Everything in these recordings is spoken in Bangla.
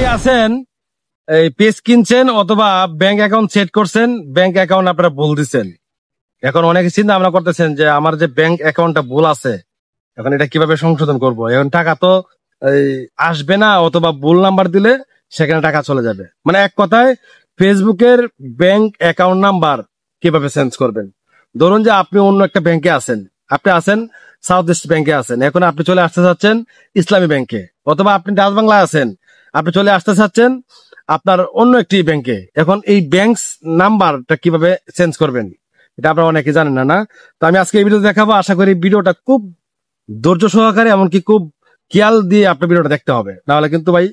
অনেকেই আছেন এই পেজ কিনছেন অথবা ব্যাংক অ্যাকাউন্ট সেট করছেন, ব্যাংক অ্যাকাউন্ট আপনারা ভুল দিচ্ছেন। এখন অনেকে চিন্তা ভাবনা করতেছেন যে আমার যে ব্যাংক অ্যাকাউন্টটা ভুল আছে, এখন এটা কিভাবে সংশোধন করব। এখন টাকা তো এই আসবে না, অথবা ভুল নাম্বার দিলে সেখানে টাকা চলে যাবে। মানে এক কথায় ফেসবুকের ব্যাংক অ্যাকাউন্ট নাম্বার কিভাবে চেঞ্জ করবেন। ধরুন যে আপনি অন্য একটা ব্যাংকে আছেন, আপনি আছেন সাউথ ইস্ট ব্যাংকে আছেন, এখন আপনি চলে আসতে চাচ্ছেন ইসলামী ব্যাংকে, অথবা আপনি ডাচ বাংলায় আছেন, আপনি চলে আসতে চাচ্ছেন আপনার অন্য একটি ব্যাংকে। এখন এই ব্যাংক নাম্বারটা কিভাবে চেঞ্জ করবেন এটা আপনারা অনেকে জানেন না। তো আমি আজকে এই ভিডিও দেখাবো। আশা করি ভিডিওটা খুব ধৈর্য সহকারে, এমনকি খুব খেয়াল দিয়ে আপনার ভিডিওটা দেখতে হবে, নাহলে কিন্তু ভাই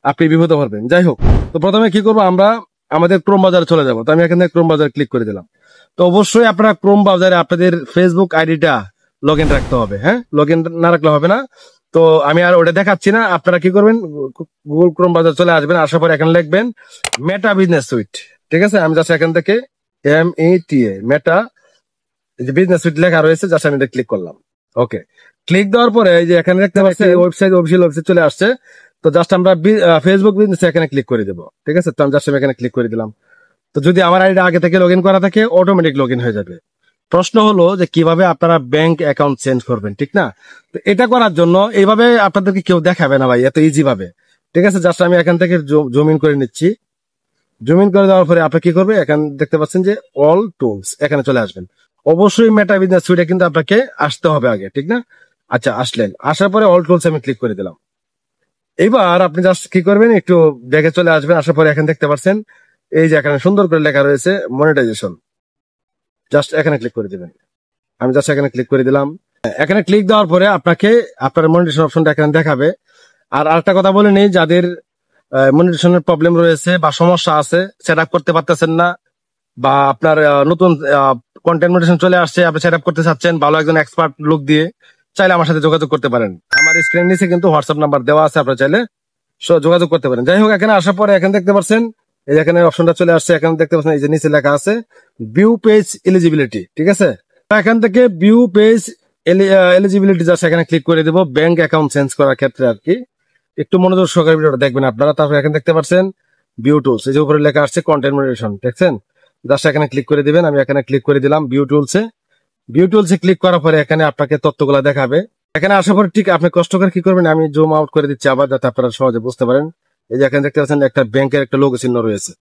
আপনি বিপদ পড়বেন। যাই হোক, তো প্রথমে কি করবো, আমরা আমাদের ক্রোম বাজারে চলে যাব। তো আমি এখান থেকে ক্রোম বাজারে ক্লিক করে দিলাম। তো অবশ্যই আপনারা ক্রোম বাজারে আপনাদের ফেসবুক আইডিটা লগ ইন রাখতে হবে। হ্যাঁ, লগ ইন না রাখলে হবে না। তো আমি আর ওটা দেখাচ্ছি না, আপনারা কি করবেন, গুগল ক্রোম বাজার চলে আসবেন, আসার পর এখানে লিখবেন মেটা বিজনেস সুইট। ঠিক আছে, আমি জাস্ট এখান থেকে META মেটা বিজনেস সুইট লেখা রয়েছে, জাস্ট আমি এটা ক্লিক করলাম। ওকে, ক্লিক দেওয়ার পরে এই যে এখানে দেখতে পাচ্ছি ওয়েবসাইট, অফিসিয়াল ওয়েবসাইট চলে আসছে। তো জাস্ট আমরা ফেসবুক বিজনেস এখানে ক্লিক করে দেবো। ঠিক আছে, তো আমি জাস্ট এখানে ক্লিক করে দিলাম। তো যদি আমার আইডিটা আগে থেকে লগ ইন করা থাকে, অটোমেটিক লগ ইন হয়ে যাবে। প্রশ্ন হলো যে কিভাবে আপনারা ব্যাংক অ্যাকাউন্ট চেঞ্জ করবেন, ঠিক না? তো এটা করার জন্য এইভাবে আপনাদেরকে কেউ দেখাবে না ভাই, এত ইজি ভাবে। ঠিক আছে, জাস্ট আমি এখান থেকে জুম ইন করে নিচ্ছি। জুম ইন করে দেওয়ার পরে আপনি কি করবে, এখানে দেখতে পাচ্ছেন যে অল টুলস, এখানে চলে আসবেন। অবশ্যই মেটা বিজনেস সুইটে কিন্তু আপনাকে আসতে হবে আগে, ঠিক না? আচ্ছা, আসলেন, আসার পরে অল টুলস আমি ক্লিক করে দিলাম। এবার আপনি জাস্ট কি করবেন, একটু ব্যাগে চলে আসবেন। আসার পরে এখানে দেখতে পাচ্ছেন এই যে এখানে সুন্দর করে লেখা রয়েছে মনিটাইজেশন, জাস্ট এখানে ক্লিক করে দিবেন। আমি জাস্ট এখানে ক্লিক করে দিলাম। এখানে ক্লিক দেওয়ার পরে আপনাকে আপনার মনিটাইজেশন অপশনটা এখানে দেখাবে। আর আরেকটা কথা বলে নেই, যাদের মনিটাইজেশনের প্রবলেম রয়েছে বা সমস্যা আছে, সেট আপ করতে পারতেছেন না, বা আপনার নতুন কন্টেন্ট মনিটাইজেশন চলে আসছে, আপনি সেট আপ করতে চাচ্ছেন ভালো একজন এক্সপার্ট লোক দিয়ে, চাইলে আমার সাথে যোগাযোগ করতে পারেন। আমার স্ক্রিনের নিচে কিন্তু হোয়াটসঅ্যাপ নাম্বার দেওয়া আছে, আপনারা চাইলে যোগাযোগ করতে পারেন। যাই হোক, এখানে আসার পরে এখানে দেখতে পাচ্ছেন এই এখানে অপশনটা চলে আসছে। এখানে দেখতে পাচ্ছেন এই যে নিচে লেখা আছে ভিউ পেজ এলিজিবিলিটি। ঠিক আছে, এখান থেকে ভিউ পেজ এলিজিবিলিটি জাস্ট এখানে ক্লিক করে দেবো, ব্যাংক অ্যাকাউন্ট চেঞ্জ করার ক্ষেত্রে আর কি। একটু মনোযোগ সহকারে ভিডিওটা দেখবেন আপনারা। তারপর এখানে দেখতে পাচ্ছেন ভিউ টুলস, এই যে উপরে লেখা আসছে কন্টেন্ট মনিটাইজেশন, দেখছেন? জাস্ট এখানে ক্লিক করে দিবেন। আমি এখানে ক্লিক করে দিলাম ভিউ টুলসে। ভিউ টুলসে ক্লিক করার পরে এখানে আপনাকে তথ্যগুলো দেখাবে। এখানে আসার পরে ঠিক আপনি কষ্ট করে কি করবেন, আমি জুম আউট করে দিচ্ছি আবার, যাতে আপনারা সহজে বুঝতে পারেন। এই যে এখানে দেখতে পাচ্ছেন একটা ব্যাংকের একটা লোগো চিহ্ন রয়েছে,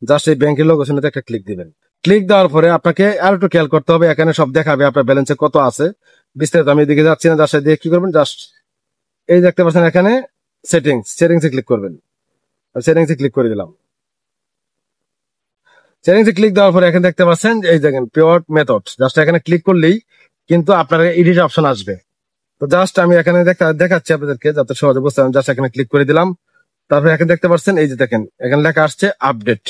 জাস্ট এই ব্যাংকের লোগো চিহ্নতে একটা ক্লিক দিবেন। ক্লিক দেওয়ার পরে আপনাকে আর একটু খেয়াল করতে হবে, এখানে সব দেখাবে আপনার ব্যালেন্সে কত আছে বিস্তারিত। আমি এদিকে যাচ্ছি না, জাস্ট দিয়ে কি করবেন, জাস্ট এই দেখতে পাচ্ছেন এখানে সেটিংসে ক্লিক করবেন। সেটিংসে ক্লিক করে দিলাম। সেটিংসে ক্লিক দেওয়ার পরে এখানে দেখতে পাচ্ছেন এই দেখেন পিওর মেথড, জাস্ট এখানে ক্লিক করলেই কিন্তু আপনার এডিট অপশন আসবে। তো জাস্ট আমি এখানে দেখাচ্ছি আপনাদেরকে যাতে সহজে বুঝতে পারেন। জাস্ট এখানে ক্লিক করে দিলাম। তারপরে এখানে দেখতে পাচ্ছেন এই যে দেখেন এখানে লেখা আসছে আপডেট।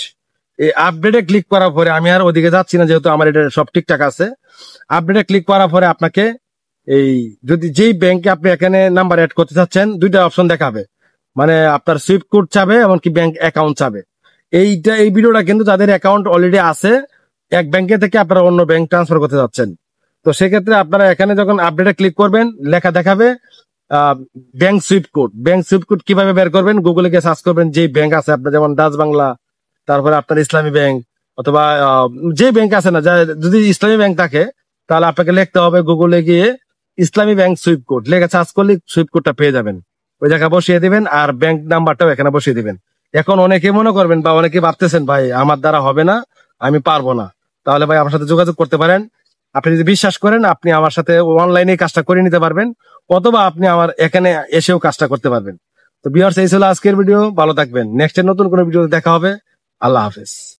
এই আপডেটে ক্লিক করার পরে আমি আর ওদিকে যাচ্ছি না, যেহেতু আমার এটা সব ঠিকঠাক আছে। আপডেটে ক্লিক করার পরে আপনাকে এই যদি যেই ব্যাংকে আপনি এখানে নাম্বার অ্যাড করতে চাচ্ছেন, দুইটা অপশন দেখাবে, মানে আপনার সুইফট কোড চাবে, এমনকি ব্যাংক অ্যাকাউন্ট চাবে। এই ভিডিওটা কিন্তু যাদের অ্যাকাউন্ট অলরেডি আছে, এক ব্যাংকে থেকে আপনারা অন্য ব্যাংক ট্রান্সফার করতে যাচ্ছেন, তো সেক্ষেত্রে আপনারা এখানে যখন আপডেটে ক্লিক করবেন, লেখা দেখাবে bank Swift code. Bank Swift code কিভাবে বের করবেন, গুগলে গিয়ে সার্চ করবেন যে ব্যাংক আছে আপনার, যেমন ডাচ বাংলা, তারপরে আপনার ইসলামী ব্যাংক, অথবা যে ব্যাংক আছে না, যদি ইসলামী ব্যাংক থাকে তাহলে আপনাকে লিখতে হবে গুগলে গিয়ে ইসলামী ব্যাংক সুইফট কোড, লেখা সার্চ করলে সুইফট কোডটা পেয়ে যাবেন। ওই জায়গায় বসিয়ে দিবেন আর ব্যাংক নাম্বারটাও এখানে বসিয়ে দিবেন। এখন অনেকে মনে করবেন বা অনেকে ভাবতেছেন ভাই আমার দ্বারা হবে না, আমি পারবো না, তাহলে ভাই আমার সাথে যোগাযোগ করতে পারেন। আপনি যদি বিশ্বাস করেন, আপনি আমার সাথে অনলাইনে কাজটা করে নিতে পারবেন, অথবা আপনি আমার এখানে এসেও কাজটা করতে পারবেন। তো ভিউয়ার্স, এই ছিল আজকের ভিডিও। ভালো থাকবেন, নেক্সট নতুন কোনো ভিডিওতে দেখা হবে। আল্লাহ হাফেজ।